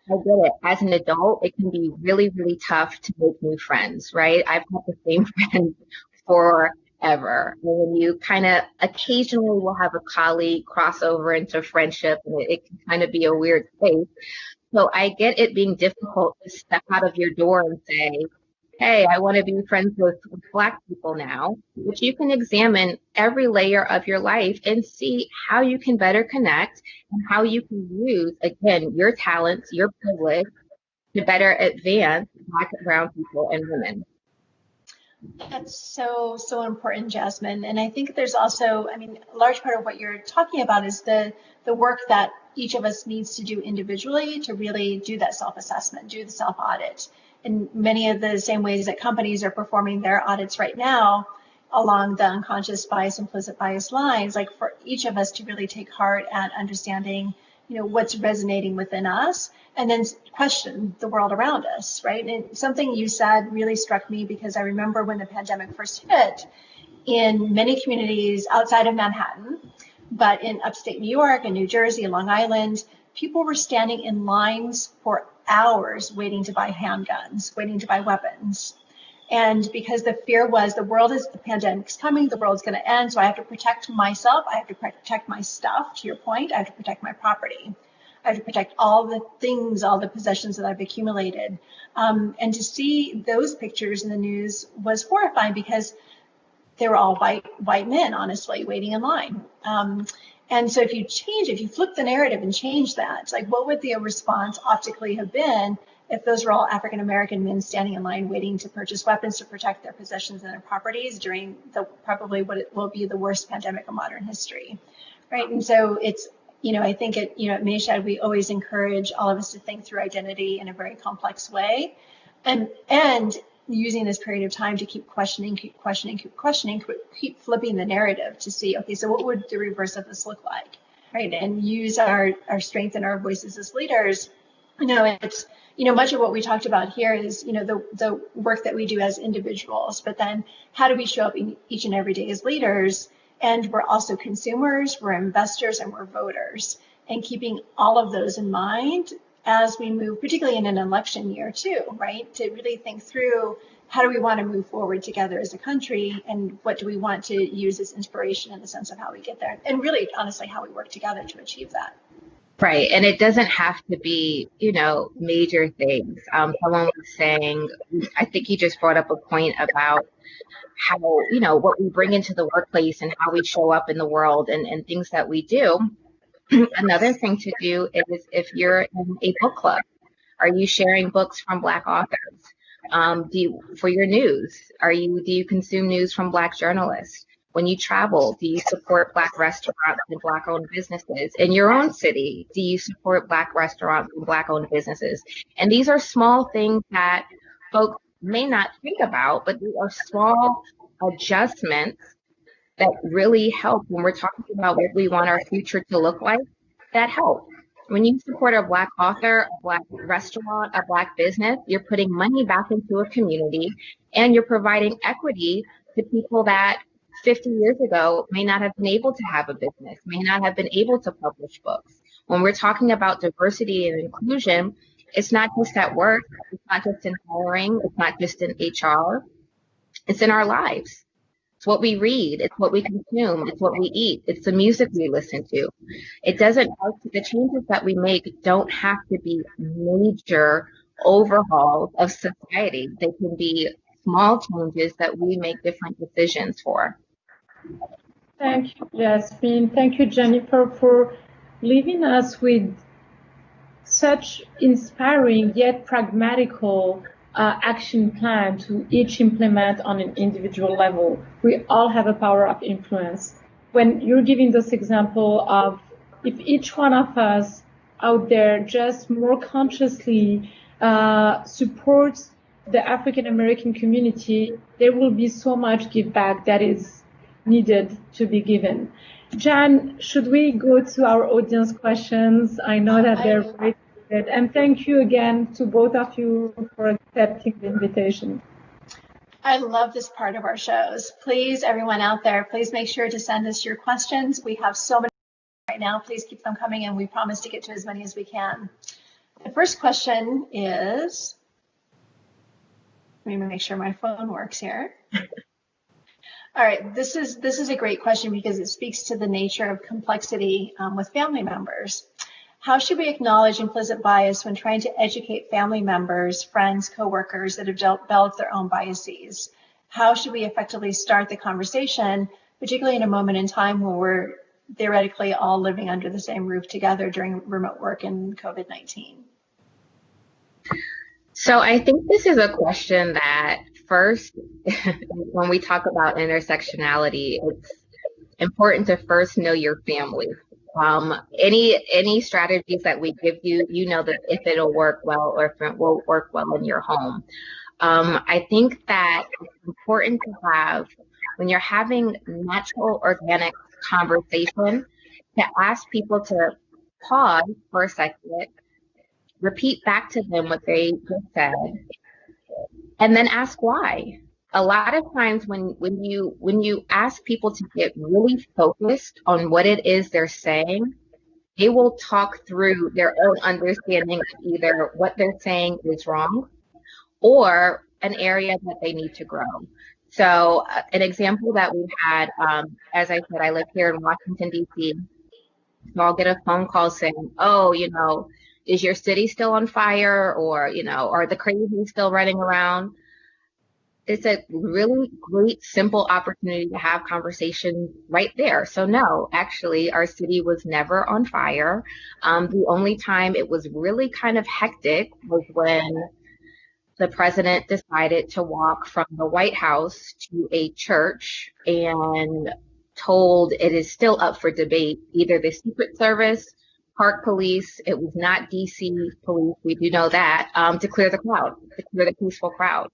I get it. As an adult, it can be really, really tough to make new friends, right? I've had the same friends forever. And when you kind of occasionally will have a colleague cross over into friendship, and it can kind of be a weird space. So I get it being difficult to step out of your door and say, hey, I want to be friends with Black people now, but you can examine every layer of your life and see how you can better connect and how you can use, again, your talents, your privilege to better advance Black and brown people and women. That's so important, Jasmine. And I think there's also, I mean, a large part of what you're talking about is the work that each of us needs to do individually to really do that self-assessment, do the self-audit. In many of the same ways that companies are performing their audits right now along the unconscious bias, implicit bias lines, like for each of us to really take heart at understanding, what's resonating within us and then question the world around us, right? And something you said really struck me because I remember when the pandemic first hit in many communities outside of Manhattan, but in upstate New York and New Jersey and Long Island, people were standing in lines for hours waiting to buy handguns, waiting to buy weapons. And because the fear was the pandemic's coming, the world's going to end, so I have to protect myself, I have to protect my stuff, to your point, I have to protect my property. I have to protect all the things, all the possessions that I've accumulated. And to see those pictures in the news was horrifying because they were all white men, honestly, waiting in line. And so if you flip the narrative and change that, like what would the response optically have been if those were all African-American men standing in line waiting to purchase weapons to protect their possessions and their properties during probably what it will be the worst pandemic of modern history, right? And so it's, I think at Mayshad, we always encourage all of us to think through identity in a very complex way and using this period of time to keep questioning, keep flipping the narrative to see, okay, so what would the reverse of this look like, right? And use our strength and our voices as leaders. It's, much of what we talked about here is, the work that we do as individuals, but then how do we show up each and every day as leaders? And we're also consumers, we're investors, and we're voters. And keeping all of those in mind as we move, particularly in an election year too, right? To really think through how do we want to move forward together as a country and what do we want to use as inspiration in the sense of how we get there and really, honestly, how we work together to achieve that. Right. And it doesn't have to be, major things. Someone was saying, I think he just brought up a point about how, what we bring into the workplace and how we show up in the world and things that we do. Another thing to do is if you're in a book club, are you sharing books from Black authors? For your news, do you consume news from Black journalists? When you travel, do you support Black restaurants and Black-owned businesses? In your own city, do you support Black restaurants and Black-owned businesses? And these are small things that folks may not think about, but they are small adjustments that really help when we're talking about what we want our future to look like, that help. When you support a Black author, a Black restaurant, a Black business, you're putting money back into a community and you're providing equity to people that 50 years ago may not have been able to have a business, may not have been able to publish books. When we're talking about diversity and inclusion, it's not just at work, it's not just in hiring, it's not just in HR, it's in our lives. It's what we read, it's what we consume, it's what we eat, it's the music we listen to. The changes that we make don't have to be major overhauls of society. They can be small changes that we make different decisions for. Thank you, Jasmine. Thank you, Jennefer, for leaving us with such inspiring yet pragmatical action plan to each implement on an individual level. We all have a power of influence, when you're giving this example of if each one of us out there just more consciously supports the African American community, there will be so much give back that is needed to be given. Jan, should we go to our audience questions? I know that they're very good. And thank you again to both of you for accepting the invitation. I love this part of our shows. Please, everyone out there, please make sure to send us your questions. We have so many right now. Please keep them coming, and we promise to get to as many as we can. The first question is, let me make sure my phone works here. All right, this is a great question because it speaks to the nature of complexity with family members. How should we acknowledge implicit bias when trying to educate family members, friends, coworkers that have developed their own biases? How should we effectively start the conversation, particularly in a moment in time when we're theoretically all living under the same roof together during remote work and COVID-19? So I think this is a question that first, when we talk about intersectionality, it's important to first know your family. Any strategies that we give you, you know that if it'll work well or if it won't work well in your home. I think that it's important to have, when you're having natural, organic conversation, to ask people to pause for a second, repeat back to them what they just said, and then ask why. A lot of times when you ask people to get really focused on what it is they're saying, they will talk through their own understanding of either what they're saying is wrong or an area that they need to grow. So an example that we've had, as I said, I live here in Washington, D.C. So I'll get a phone call saying, oh, is your city still on fire? Or, are the crazies still running around? It's a really great, simple opportunity to have conversation right there. So no, actually, our city was never on fire. The only time it was really kind of hectic was when the president decided to walk from the White House to a church and told it is still up for debate, either the Secret Service, Park Police, it was not DC police, we do know that, to clear the crowd, to clear the peaceful crowd.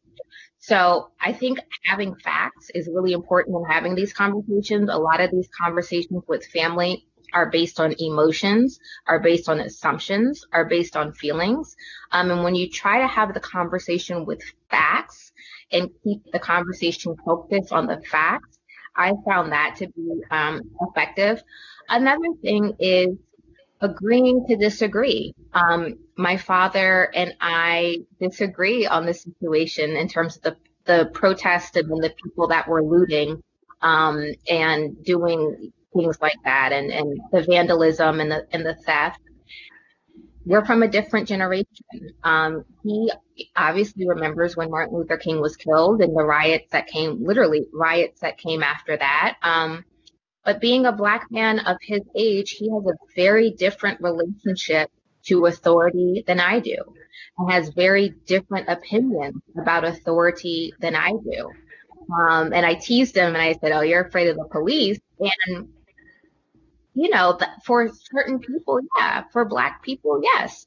So I think having facts is really important in having these conversations. A lot of these conversations with family are based on emotions, are based on assumptions, are based on feelings. And when you try to have the conversation with facts and keep the conversation focused on the facts, I found that to be effective. Another thing is agreeing to disagree. My father and I disagree on the situation in terms of the protest and the people that were looting and doing things like that, and the vandalism and the theft. We're from a different generation. He obviously remembers when Martin Luther King was killed and the riots that came after that. But being a Black man of his age, he has a very different relationship to authority than I do, and has very different opinions about authority than I do. And I teased him and I said, oh, you're afraid of the police. And, for certain people, yeah. For Black people, yes.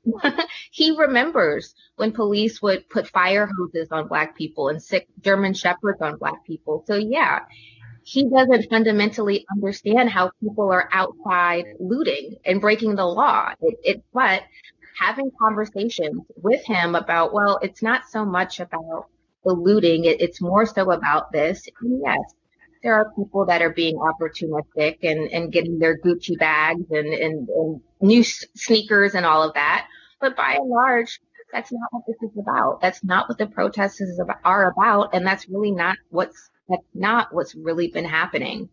He remembers when police would put fire hoses on Black people and sick German Shepherds on Black people. So, yeah. He doesn't fundamentally understand how people are outside looting and breaking the law. But having conversations with him about, well, it's not so much about the looting, it's more so about this. And yes, there are people that are being opportunistic and getting their Gucci bags and new sneakers and all of that. But by and large, that's not what this is about. That's not what the protests are about. And that's really not what's really been happening.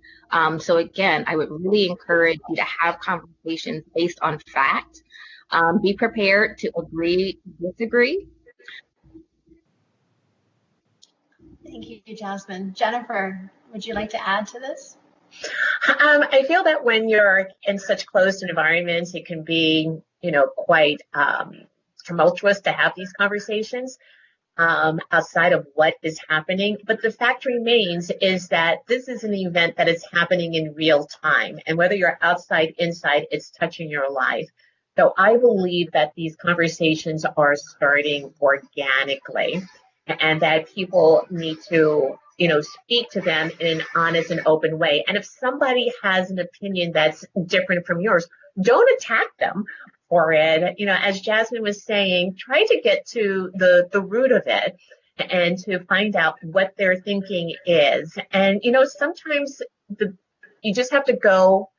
So again, I would really encourage you to have conversations based on fact. Be prepared to agree, disagree. Thank you, Jasmine. Jennefer, would you like to add to this? I feel that when you're in such closed environments, it can be, quite tumultuous to have these conversations. outside of what is happening. But the fact remains is that this is an event that is happening in real time. And whether you're outside, inside, it's touching your life. So I believe that these conversations are starting organically and that people need to, speak to them in an honest and open way. And if somebody has an opinion that's different from yours, don't attack them for it. As Jasmine was saying, try to get to the root of it and to find out what their thinking is. And, sometimes you just have to go,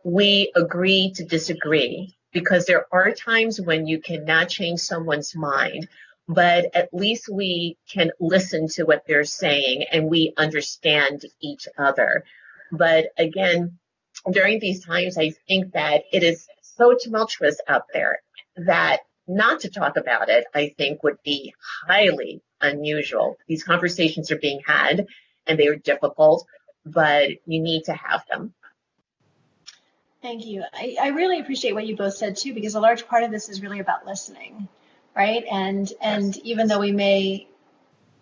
we agree to disagree, because there are times when you cannot change someone's mind, but at least we can listen to what they're saying and we understand each other. But again, during these times, I think that it is so tumultuous out there that not to talk about it, I think, would be highly unusual. These conversations are being had and they are difficult, but you need to have them. Thank you. I really appreciate what you both said too, because a large part of this is really about listening, right? And even though we may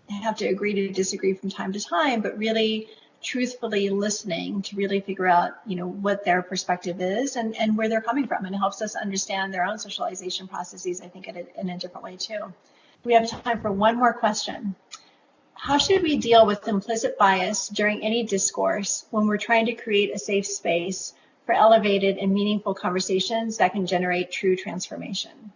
have to agree to disagree from time to time, but really truthfully listening to really figure out, what their perspective is and where they're coming from. And it helps us understand their own socialization processes, I think, in a different way too. We have time for one more question. How should we deal with implicit bias during any discourse when we're trying to create a safe space for elevated and meaningful conversations that can generate true transformation?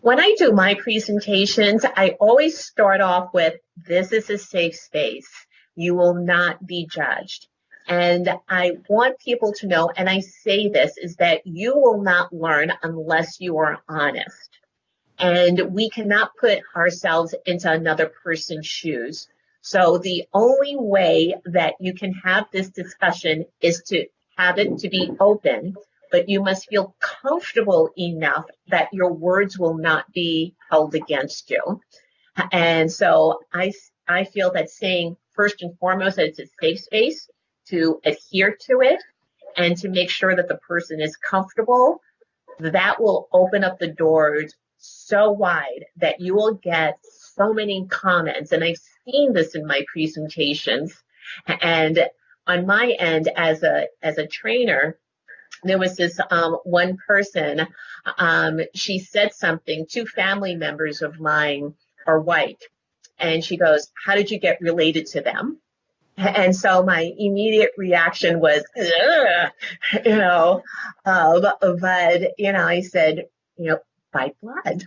When I do my presentations, I always start off with, this is a safe space. You will not be judged. And I want people to know, and I say this, is that you will not learn unless you are honest. And we cannot put ourselves into another person's shoes. So the only way that you can have this discussion is to have it to be open, but you must feel comfortable enough that your words will not be held against you. And so I feel that saying first and foremost that it's a safe space, to adhere to it and to make sure that the person is comfortable, that will open up the doors so wide that you will get so many comments. And I've seen this in my presentations. And on my end as a trainer, there was this one person, she said something, two family members of mine are white. And she goes, how did you get related to them? And so my immediate reaction was, I said, by blood,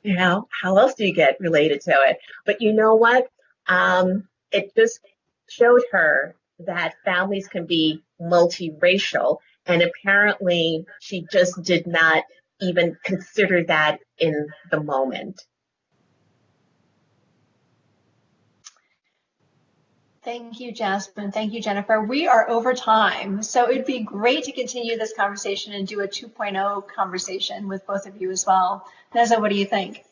how else do you get related to it? But you know what? It just showed her that families can be multiracial. And apparently she just did not even consider that in the moment. Thank you, Jasmine. Thank you, Jennefer. We are over time, so it'd be great to continue this conversation and do a 2.0 conversation with both of you as well. Neza, what do you think?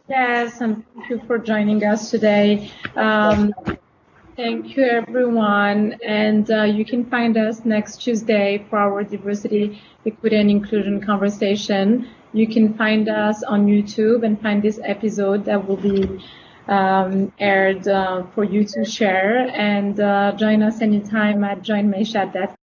Yes, and thank you for joining us today. Thank you, everyone. And you can find us next Tuesday for our diversity, equity, and inclusion conversation. You can find us on YouTube and find this episode that will be aired for you to share. And join us anytime at joinmayshad.com.